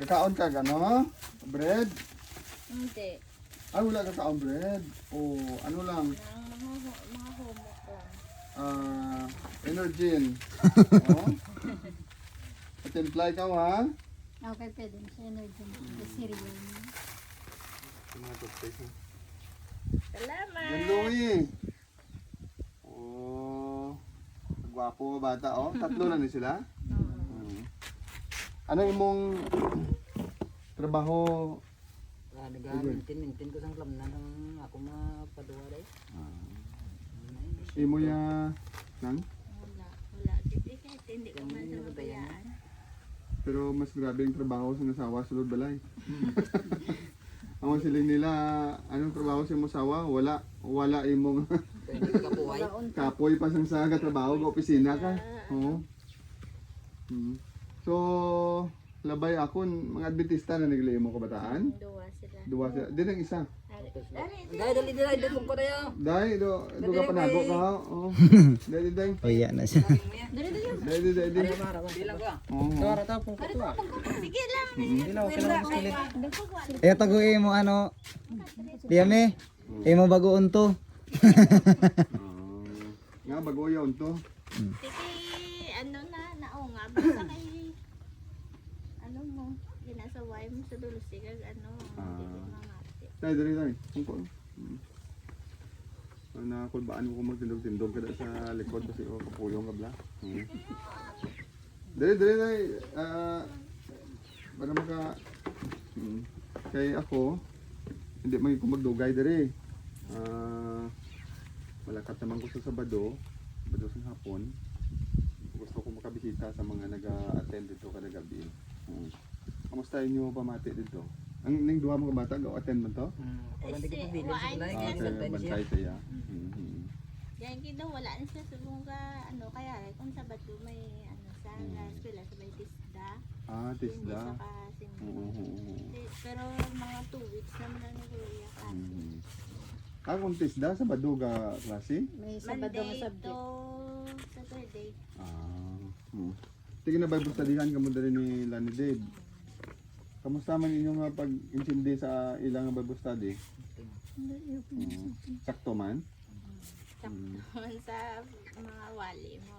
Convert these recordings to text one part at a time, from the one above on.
Kakaon ka gano? Bread? Hindi. Ay, wala kakaon bread. O, ano lang? Mga homo ko. Energin. Oh. Patimpla ikaw ha? Okay, pwede na siya energy. The cereal. Salamat. Yan Louie. Oh. Gwapo bata oh. Tatlo na ni sila. Ano imong trabaho? Nag-maintain ko sang club na nang ako mapaduwa dai. Imo ya nang? Wala. Hindi ko man sa babayaan. Pero mas grabe yung trabaho sa nasawa sa loob balay. Ang siling nila, anong trabaho sa imong sawa? Wala imong Kapuway. kapoy pa sang sa trabaho sa opisina ka. Oo. So, labay ako mga Adventista na nagli mo kabataan. Duwa sila. Duwa sila. Din ang isa. Dai dali ko ko dayo. Dai do ka panago ka ha. Oh. Dai. Oya na siya. Dai. Bilang ko. Oo. Sige lang. Eh taguin mo ano. Diyame. Imo bagoon to. Nga bago yun to. Sige, ano na, naunga. Basta kay, ano mo, ginasaway mo sa dulo. Sige, ano, hindi mamati. Dai. Kung nakulbaan mo kung magtindog-tindog ka sa likod kasi kapuyong ka bla. Dali. Para maka kay ako hindi man ko magdugay diri. Malakat naman ko sa Sabado sa hapon. Gusto ko makabisita sa mga naga-attend dito kada gabi. Kamusta inyo pamati dito? Ang ning duha mga bata go-attend man to? Wala di ko pabili sa tulay. Bantay siya. Yan daw wala na siya subong ka, ano, kaya kung Sabado may, ano, sa eskwela, sa may tisda. Tisda. Hindi sa kasimba. Pero mga 2 weeks naman na nag-uwi ako. Kung tisda sa Baduga klase? May Sabado nga Monday subject. to Saturday. Sige na Bible studyhan ka mo dali ni Lani Dave. Kamusta man inyong pag-intindi sa ilang Bible study? Sakto man? Sakto sa mga wali mo.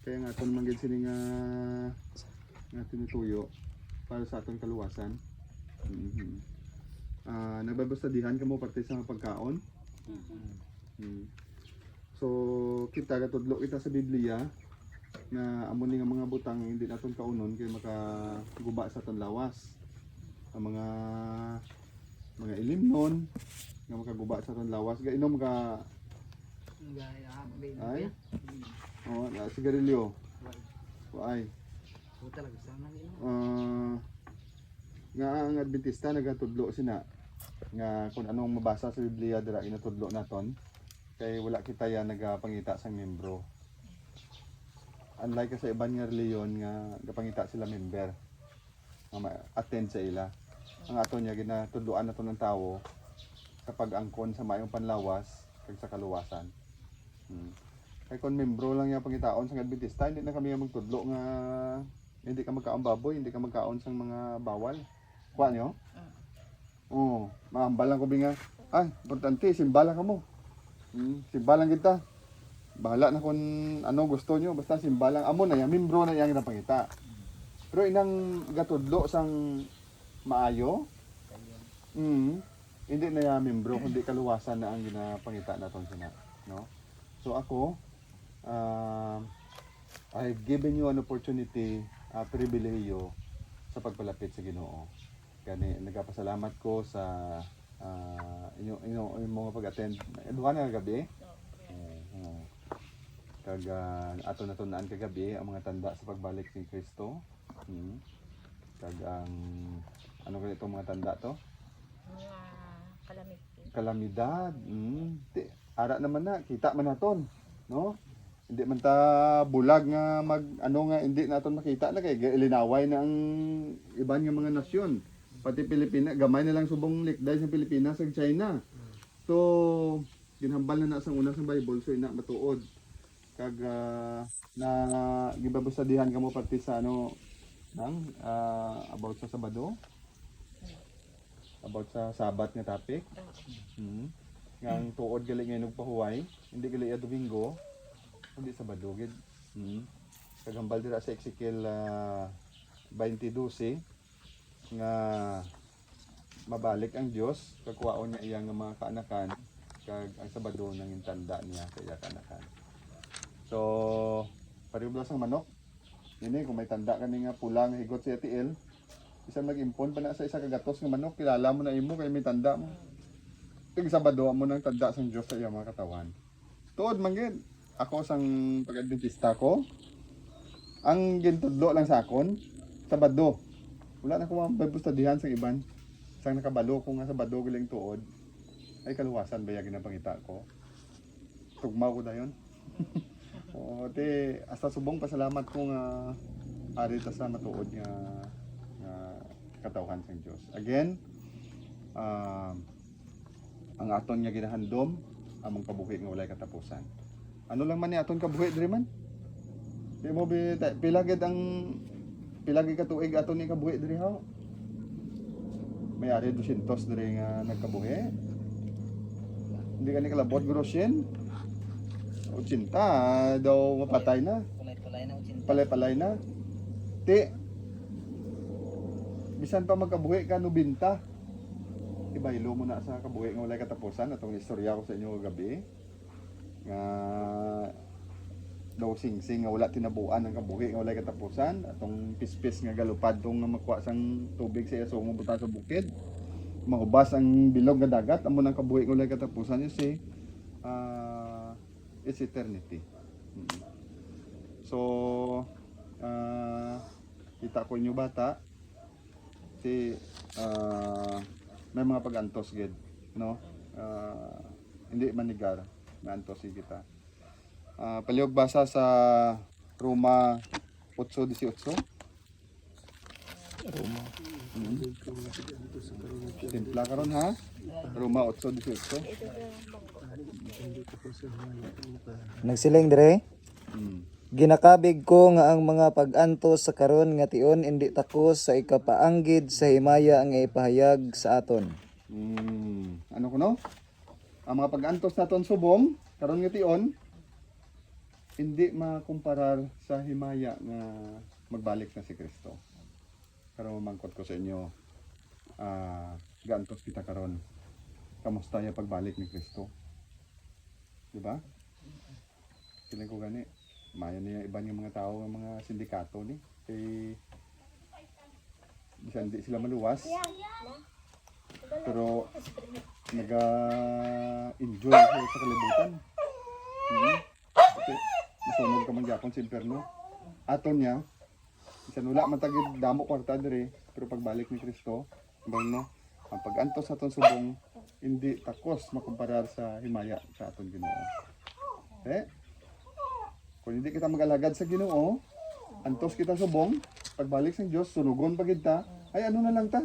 Kaya nga ito naman sila nga tinutuyo para sa atong kaluwasan. Nagbabastadihan ka mo parte sa pagkaon. So kita katudlo kita sa Biblia nga amo ni nga mga butang hindi naton kaunon kay makaguba sa atong lawas. Ang mga ilimnon nga makaguba sa atong lawas gainom ka ay sigarilyo. Ay. Nga ang Adventista nagatudlo sina nga kung anong mabasa sa Biblia dira inatudlo naton kay wala kita ya nagapangita sang membro. Unlike sa ibang nga reliyon nga gapangita sila member nga ma-attend sa ila. Ang aton niya ginatudloan naton ng tawo kapag angkon sa mayong panlawas kag sa kaluwasan. Kay kung membro lang yung pangitaon sa Adventista, hindi na kami magtudlo nga hindi ka magkaon baboy, hindi ka magkaon sa mga bawal. Kuha nyo? Oo, maambalang ko binga. Ay, importante, simbalan ka mo. Simbalan kita. Bahala na kung ano gusto nyo, basta simbalan. Amo na yan, membro na yan napangita. Pero inang gatudlo sang maayo, hindi na yan membro, kundi kaluwasan na ang ginapangita naton sina. No? So ako, I've given you an opportunity, pribilehiyo sa pagpalapit sa Ginoo. Gani nagapasalamat ko sa inyong mga pag-attend. Duha na gabi. Kag ato natunaan kagabi ang mga tanda sa pagbalik ni Kristo. Kag ang ano ganito mga tanda to? Mga Kalamidad. Ara naman na kita man naton, no? Hindi man ta bulag nga hindi naton makita na kay ilinaway na ang iban nga mga nasyon. Pati Pilipinas, gamay na lang subong likday sa Pilipinas ug China. So, ginhambal na sa una sa Bible so ina matuod. Kag na gibabasadihan kamo pati sa Nang about sa Sabado. About sa Sabat nga topic. Ngang tuod gali ngayon og pahuway, hindi gali ya Domingo, hindi Sabado gid. Kagambal dira sa Ezekiel 20:12 nga mabalik ang Dios kakuwaon niya iyang mga kaanakan kag ang Sabado nang intanda niya sa iya kaanakan. So, pariblas ang manok. Ini kung may tanda kani nga pula nga higot sa ATL, isang mag-impon pa na sa isa ka gatos nga manok, kilala mo na imo kay may tanda mo. Tig Sabado mo nang tanda sang Dios sa iya mga katawan. Tuod man gid, ako sang pag-adventista ko, ang gintudlo lang sa akon, Sabado. Wala na ko mabustudihan sa iban. Sang nakabalo ko nga Sabado giling tuod, ay kaluwasan bayag na pangita ko. Tugmaw ko dayon. O te hasta subong pasalamat ko nga ari ta sa matuod nga katawhan sang Dios. Again, ang aton nga ginahandom among kabuhi nga walay katapusan. Ano lang man ni aton kabuhi diri man? Di mo pila gid ka tuig aton ni kabuhi diri ha? May ari 200 diri nga nagkabuhi. Hindi ka ni kalabot grosyen. 80 daw mapatay na. Palay-palay na utsin. Palay-palay na. Ti. Bisan pa magkabuhi ka 90. Ibaylo mo na sa kabuhi nga walay katapusan atong istorya ko sa inyo gabi. Nga daw sing-sing nga wala tinabuan ang kabuhi nga walay katapusan, atong pispis nga galupad tong nga makuha sang tubig sa iso nga buta sa bukid. Mahubas ang bilog nga dagat amo nang kabuhi nga walay katapusan is it's eternity. So kita ko inyo bata may mga pag-antos gid, no? Hindi manigar na antos kita. Palihog basa sa Roma 8:18. Roma. Simpla karon ha. Roma 8:18. Nagsiling dire. Ginakabig ko nga ang mga pag-antos sa karon nga tion indi takos sa ikapaanggid sa himaya ang ipahayag sa aton. Ano kuno? Ang mga pag-antos naton subong karon nga tion hindi makumparar sa himaya nga magbalik na si Kristo. Karon mamangkot ko sa inyo, gantos kita karon. Kamusta ya pagbalik ni Kristo? Di ba? Siling ko gani, mayo niya iban yung mga tao, mga sindikato ni. Kay bisan di sila maluwas. Pero naga-enjoy sa kalibutan. Okay. Masunog ka man gyapon sa impierno. Aton niya, bisan wala man tagid damo kwarta diri, pero pagbalik ni Kristo, bang no, ang pag-antos sa aton subong hindi takos makumparar sa himaya sa aton Ginoo. Kung hindi kita mag-alagad sa Ginoo, antos kita subong, pagbalik sa Dios sunugon pagid ta, ay ano na lang ta?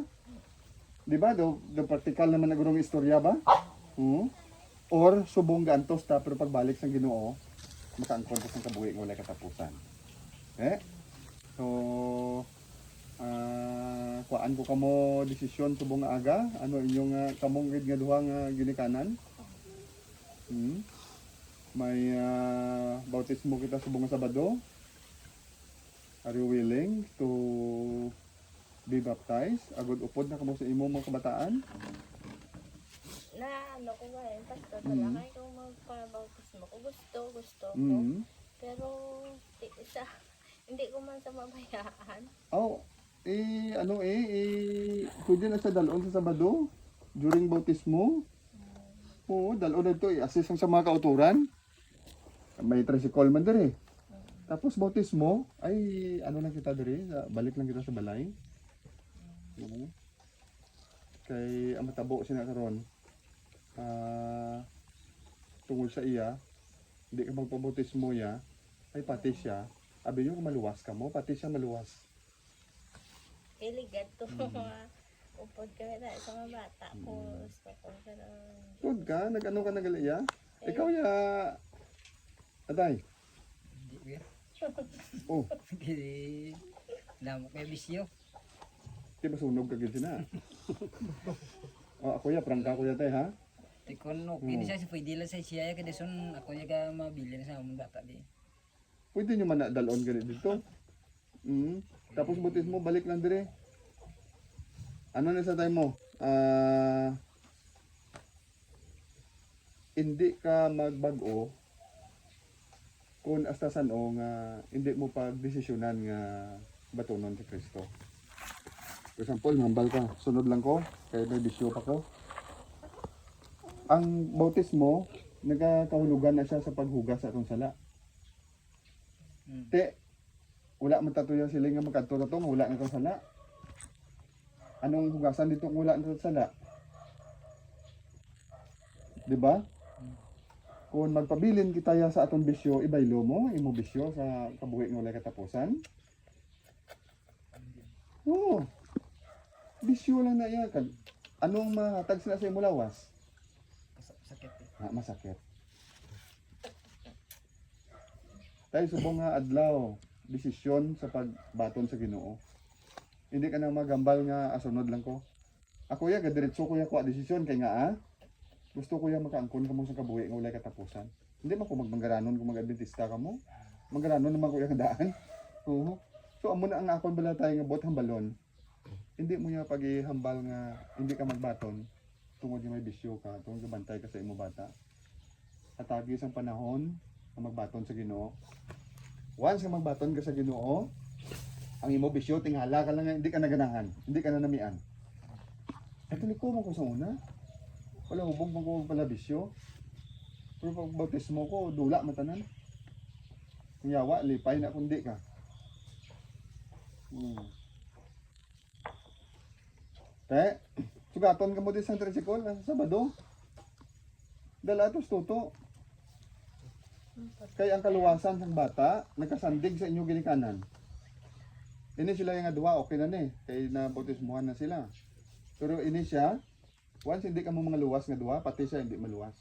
Di ba? Do praktikal naman na gurong istorya ba? Or subong gantos ta pero pagbalik sa Ginoo, makaangkon sa kabuhi nga walay katapusan. So kuan ko kamo desisyon subong nga aga, ano inyong kamong gid nga duha nga ginikanan? May bautismo kita subong nga Sabado. Are you willing to be baptized? Agud upod na kamo sa imong mga kabataan? Na ano ko ba pastor, wala kayo kung magpabautismo ko. Gusto ko. Pero hindi ko man sa mabayaan. Pwede na sa dalon sa Sabado during bautismo. Oo, dalon na ito assist sa mga kauturan. May tricycle man diri. Tapos bautismo ay ano lang kita diri, balik lang kita sa balay. Kay ang matabo sina karon. Tungod sa iya, hindi ka magpabautismo ya, ay pati siya. Abi nyo maluwas ka mo, pati siya maluwas. Iligad to. Upod kami na sa mga bata ko. Gusto ko. Pero Tod ka, nag-ano ka nagaliya? Ikaw ya, Aday. Hindi. Oh, Hindi. Damo kay bisyo. Di ba sunog ka gid na? Oh, ako ya, prangka ko ya tay ha. Tikon no, kini siya si pwede lang sa siya kay deson ako niya ka mabili na sa among bata di. Pwede nyo man na dalon ganit dito. Tapos butis mo, balik lang dire. Ano na sa time mo? Hindi ka magbago kung hasta saan nga hindi mo pagdesisyonan nga batunon si Kristo. For example, hambal ka, sunod lang ko, kaya may bisyo pa ko. Ang bautismo, nagkakahulugan na siya sa paghugas sa atong sala. Te, wala man tatuya sila nga magkadto na to, wala na itong sala. Anong hugasan dito kung wala na itong sala? Diba? Kung magpabilin kita ya sa atong bisyo, ibaylo mo, imo bisyo sa kabuhi ng walay katapusan. Oo. Bisyo lang na iya. Anong mahatag sila sa imo lawas? Sakit. Masakit. Tayo subong nga adlaw, desisyon sa pagbaton sa Ginoo. Hindi ka na magambal nga asunod lang ko. Ako ya gadiretso ko ya ko desisyon kay nga gusto ko ya makaangkon kamo sa kabuhi nga walay katapusan. Hindi man ko magmanggaranon kung mag-adventista ka mo. Manggaranon naman ko ya daan. Oo. So amo na ang akon bala tayo nga bot hambalon. Hindi mo ya pag-ihambal nga hindi ka magbaton tungod nga may bisyo ka, tungod nga bantay ka sa imo bata. Atagi ang panahon nga magbaton sa Ginoo. Once nga magbaton ka sa Ginoo, ang imo bisyo tingala ka lang nga hindi ka naganahan, hindi ka nanamian. Katoliko mo ko sa una. Wala hubog mo ko pala bisyo. Pero pag bautismo ko, dula matanan. Kung yawa, lipay na kundi ka. Te, sugaton ka mo din sa tricycle, Sabado. Dala tos tuto. Kaya ang kaluwasan ng bata, nagkasandig sa inyo ginikanan. Ini sila yung adwa, okay na ni. Kaya nabautismuhan na sila. Pero ini siya, once hindi ka mo mga luwas nga duwa, pati siya hindi maluwas.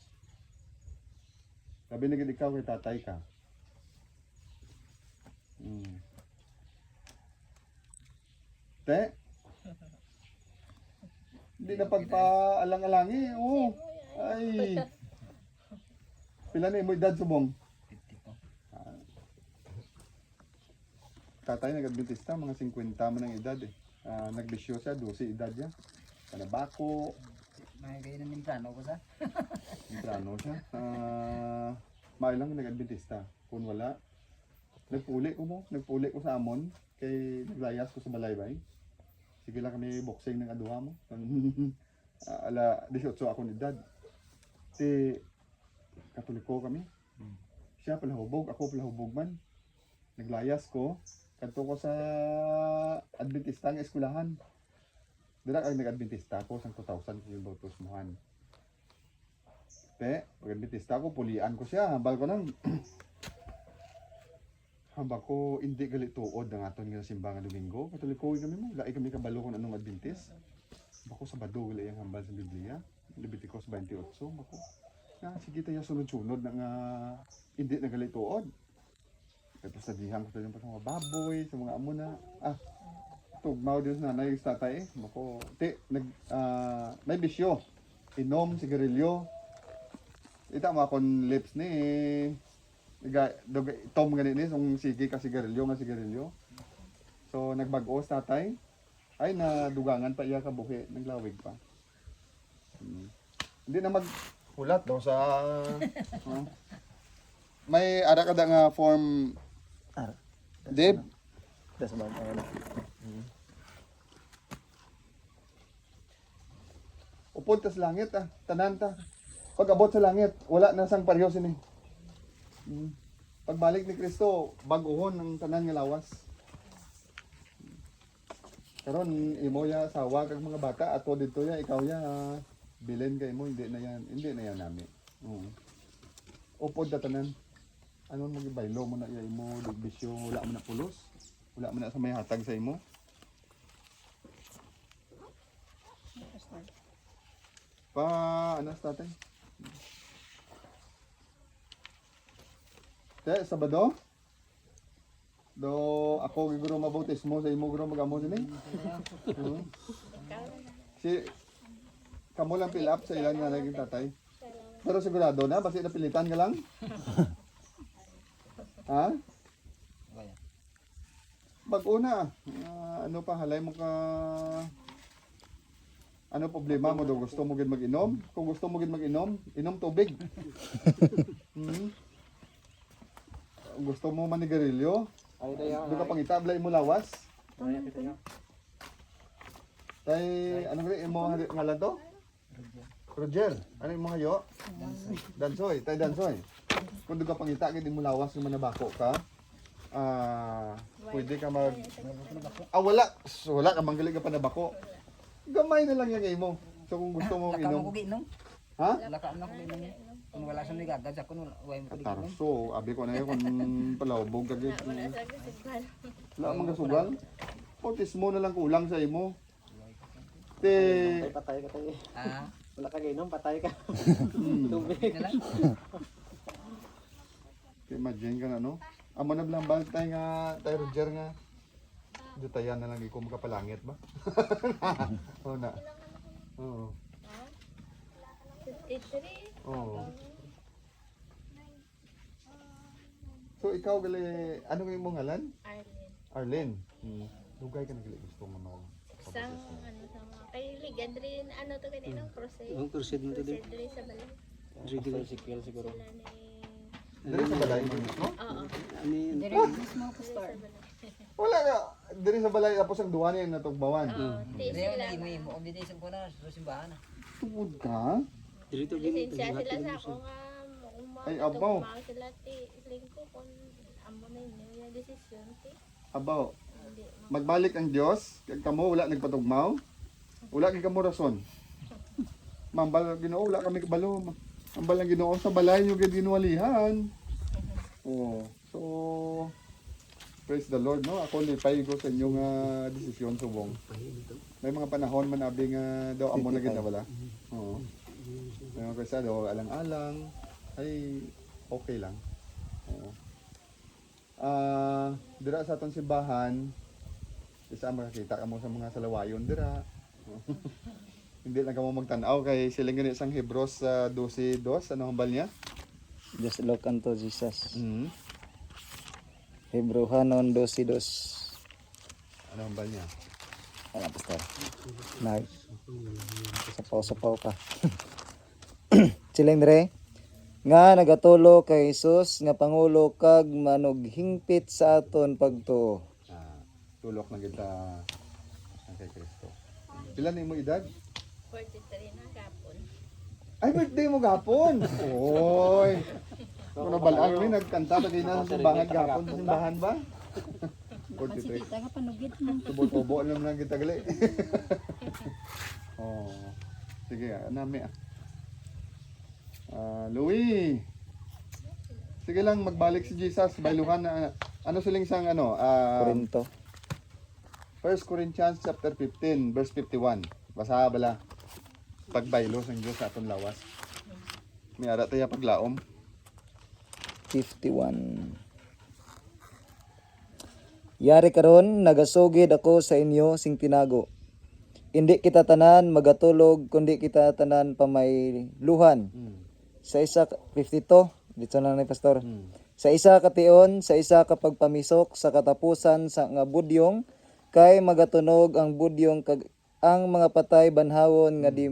Sabi na gid ikaw kay tatay ka. Te, hindi na pagpaalang-alangi. Oo. Ay. Pila na mo edad subong? 50 po. Tatay nag-adventista, mga 50 man ang edad eh. Nagbisyo siya, 12 edad niya. Panabako, May kayo ng plano ko sa. plano siya. Mailang nag-adventista. Kung wala, nagpuli ko sa amon, kay naglayas ko sa balaybay. Sige lang kami boxing ng aduha mo. Ala 18 ako ni dad. Ti Katoliko kami. Siya pala hubog, ako pala hubog man. Naglayas ko, kadto ko sa Adventista nga eskwelahan. Dira kay nag-Adventista ako sang 2000 ko bautismuhan. Te, pag-Adventista ko, pulian ko siya, hambal ko nang hamba ko hindi gali tuod ang aton nga simbahan Domingo. Katoliko kami mo, lahi kami kabalo kung anong Adventist. Bako Sabado gali ang hambal sa Biblia, Leviticus 28. Bako sige tayo sunod-sunod na nga hindi na gali tuod. Tapos sabihan ko tayo pa sa mga baboy, sa mga amo na. Tugmaw din sa nanay sa tatay. Bako, may bisyo. Inom, sigarilyo. Ita mo akong lips ni tom ganit ni sung sige ka sigarilyo nga sigarilyo. So nagbago sa tatay ay nadugangan pa iya ka buhi, naglawig pa. Hindi na maghulat daw sa may ara kada nga form Deb. Das ba ano? Upod ta sa langit tanan ta. Pag abot sa langit, wala na sang pareho sini. Pagbalik ni Kristo, baguhon ang tanan nga lawas. Karon imo ya sawa kag mga bata ato dito ya ikaw ya bilin kay mo hindi na yan nami. Upod ta tanan. Ano mo gibaylo mo na ya imo digbisyo wala man na pulos. Wala man na sa may hatag sa imo. Ano sa tatay? Te, Sabado? Do ako giguro mabautismo sa imo guro mag-amo sini. Si kamo lang fill up sa ilan nga naging tatay. Pero sigurado na basta napilitan ka lang. Ha? Kaya. Bag-una, ano pa halay mo ka ano problema mo do gusto mo gid mag-inom? Kung gusto mo gid mag-inom, inom tubig. Hmm. Gusto mo manigarilyo? Doon ka pangita, blay mo lawas. Tay, ano rin mo ngalan to? Roger. Ano yung mga yo? Dansoy. Tay Dansoy. Kung doon ka pangita, gid mo lawas yung manabako ka. Pwede ka mag... wala. Wala ka manggaling ka panabako. Gamay na lang yung mo. So kung gusto mo Laka inom. mo ko giinom. Ha? Laka mo ko giinom. Kung wala sa nagagad sa kuno, way mo ko giinom. Tarso, abi ko na yun kung palawbog ka gid. Wala sa kasiguan. Wala mang kasugal. Autismo na lang kulang sa imo. Te, Patay ka tayo. Ah, Wala ka ginom, patay ka. Tubig. kailan? imagine ka na no. Amo na blambal tay nga tay Roger nga. Dutayan na lang iko makapalangit ba? Oo na. Oo. 53. Oo. So ikaw gali ano yung mong ngalan? Arlen. Arlen. Dugay ka na gali gusto mo mag Isang ano sa mga kay Ligan rin ano to kanino crusade. Ang crusade mo to din. Crusade rin sa balay. Sige lang. Ezekiel siguro. Sila ni Diri sa balay mo mismo? Oo. Ano yun? Dire mismo pastor. Wala ka. Diri sa balay tapos ang duwa niya natugbawan. Oo. Di Dili sila. na imo om dito sa kuno sa simbahan. Tungod ka? Dito gini. Lisensya sila sa ako nga Ay, abaw. sila ti lingko kon amo na inyo yung desisyon ti. Abaw. Hindi Magbalik ang Dios, kag kamo wala nagpatugmaw. Wala kay kamo rason. Mambal Ginoo wala kami kabalo. Ambal ang Ginoo sa balay niyo gid ginuwalihan. Oh, so praise the Lord no. Ako ni paygo sa inyong desisyon subong. May mga panahon man abi nga daw amo na gid na wala. Oo. May mga kaysa daw alang-alang ay okay lang. Oo. Dira sa atong simbahan, isa makakita ka mo sa mga salawayon dira. Hindi lang ka mo magtanaw kay sila nga isang Hebrews 12:2, ano hambal niya? Just look unto Jesus. Mhm. Hebrehanon 12:2. Ano hambal niya? Ano pastor? Nice. Sapaw-sapaw ka. Siling dire nga nagatulo kay Jesus nga pangulo kag manughingpit sa aton pagtuo. Tulok na kita kay Kristo. Pila na imo edad? 43 na kapon. Ay, birthday mo gapon! Oy! Kung nabalaan mi, nagkanta na kayo na sa simbahan gapon. Sa simbahan ba? 43. Masikita nga panugid mo. Tubo-tubo lang na kita gali. Oh. Sige, nami Louie. Sige lang, magbalik si Jesus. Bailuhan na. Ano siling sang ano? Korinto. 1 Corinthians chapter 15, verse 51. Basa bala. Pagbaylo sang Dios sa aton lawas. May ara tayo paglaom. 51. Yari karon nagasugid ako sa inyo sing tinago. Indi kita tanan magatulog kundi kita tanan pamayluhan. Sa isa 52 dito na ni pastor. Sa isa ka tion, sa isa ka pagpamisok sa katapusan sa nga budyong kay magatunog ang budyong kag ang mga patay banhawon nga di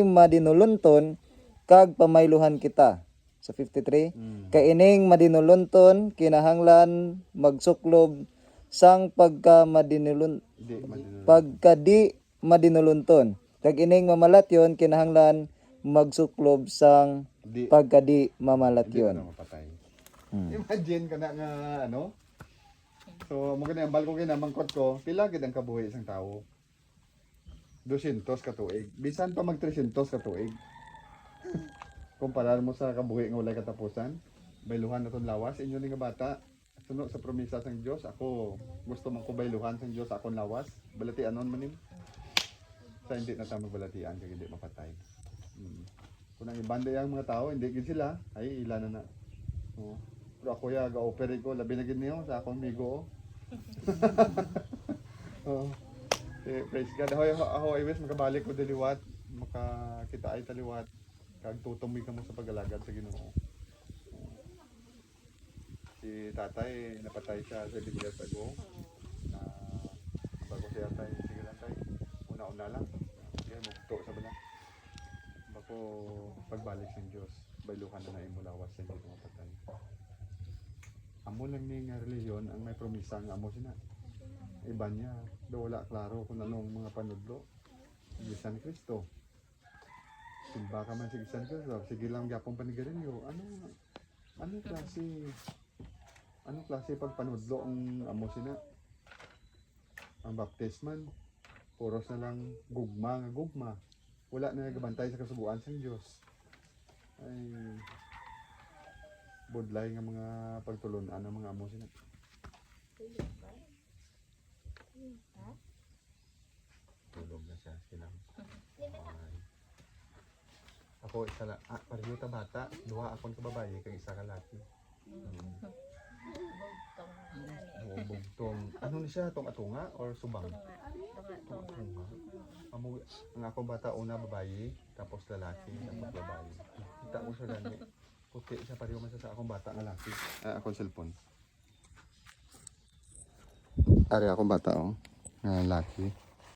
madinulunton kag pamayluhan kita. Sa 53, kay ining madinulunton kinahanglan magsuklob sang pagka di madinulunton. Kag ining mamalatyon kinahanglan magsuklob sang Di pagka di Hindi na mamalatyon. mapatay. Imagine ka na nga ano. So mo gani ang balko gina mangkot ko, pila gid ang kabuhi isang tawo. 200 ka tuig. Bisan pa mag 300 ka tuig. Kumpara mo sa kabuhi nga walay katapusan, bayluhan na ton lawas inyo ni nga bata. Suno sa promesa sang Dios, ako gusto man ko bayluhan sang Dios akon lawas. Balatianon manim. Sa hindi na ta magbalatian kay hindi mapatay. Kung ang ibanda yung mga tao, hindi gid sila, ay ilan na na. Oh. Ako ya ga-operate ko labi na gid niyo sa akong migo. Oh. Praise God. Ako I wish makabalik ko diliwat, makakita ay taliwat. Kag tutumig ka mo sa pag-alagad sa Ginoo. Si tatay napatay siya 7 years ago. Na bago siya tay, sige lang tay. Una-una lang. Kaya mukto sa bala. Bako pagbalik sa Dios, bayluhan na imo lawas sa Ginoo mapatay. Amo lang ning reliyon ang may promisa nga amo sina. Iba niya, do wala klaro kung anong mga panudlo. Si San Cristo. Simba ka man si San Cristo, sige lang gyapon panigarilyo. Ano klase pagpanudlo ang amo sina? Ang baptisman, puros na lang gugma nga gugma. Wala na nagabantay sa kasubuan sa Diyos. Ay, budlay nga mga pagtulunan ng mga amo sina. Tulog na siya silang. Ako isa la, pareho ta bata, duha akong kababaye kag isa ka laki. Oo, bugtong. Ano ni siya, tong atunga or subang? Atunga. Ang akong bata una babae, tapos lalaki, tapos babae. Kita mo siya gani. Puti siya pareho man siya sa akong bata nga laki. Akong cellphone. Ari akong bata oh, nga laki.